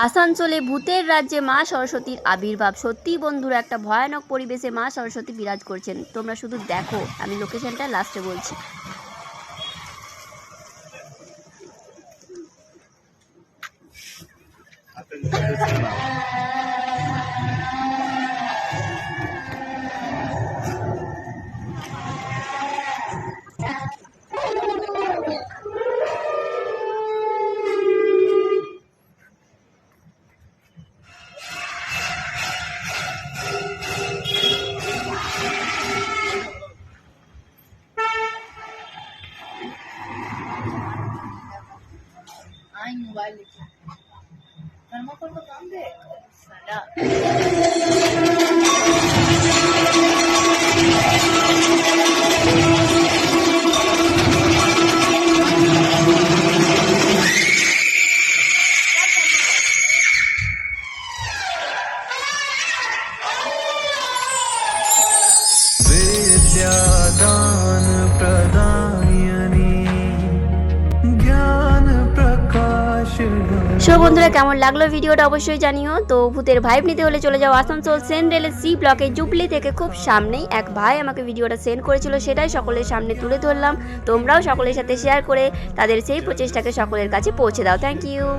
আসানসোলে ভূতের রাজ্যে মা সরস্বতীর আবির্ভাব। সত্যি বন্ধুরা, একটা ভয়ানক পরিবেশে মা সরস্বতী বিরাজ করছেন। তোমরা শুধু দেখো, আমি লোকেশনটা লাস্টে বলছি। आई मोबाइल लेके थर्माकोल का काम दे साला। विद्यादान प्रदायिनी ज्ञान प्रकाश। সো বন্ধুরা, কেমন লাগলো ভিডিওটা অবশ্যই জানিও। তো ভূতের ভাইব নিতে হলে চলে যাও আসানসোল সেন্ট্রালের সি ব্লকে জুবলি থেকে খুব সামনেই এক ভাই আমাকে ভিডিওটা সেন্ড করেছিল, সেটাই সকলের সামনে তুলে ধরলাম। তোমরাও সকলের সাথে শেয়ার করে তাদের সেই প্রচেষ্টাকে সকলের কাছে পৌঁছে দাও। Thank you.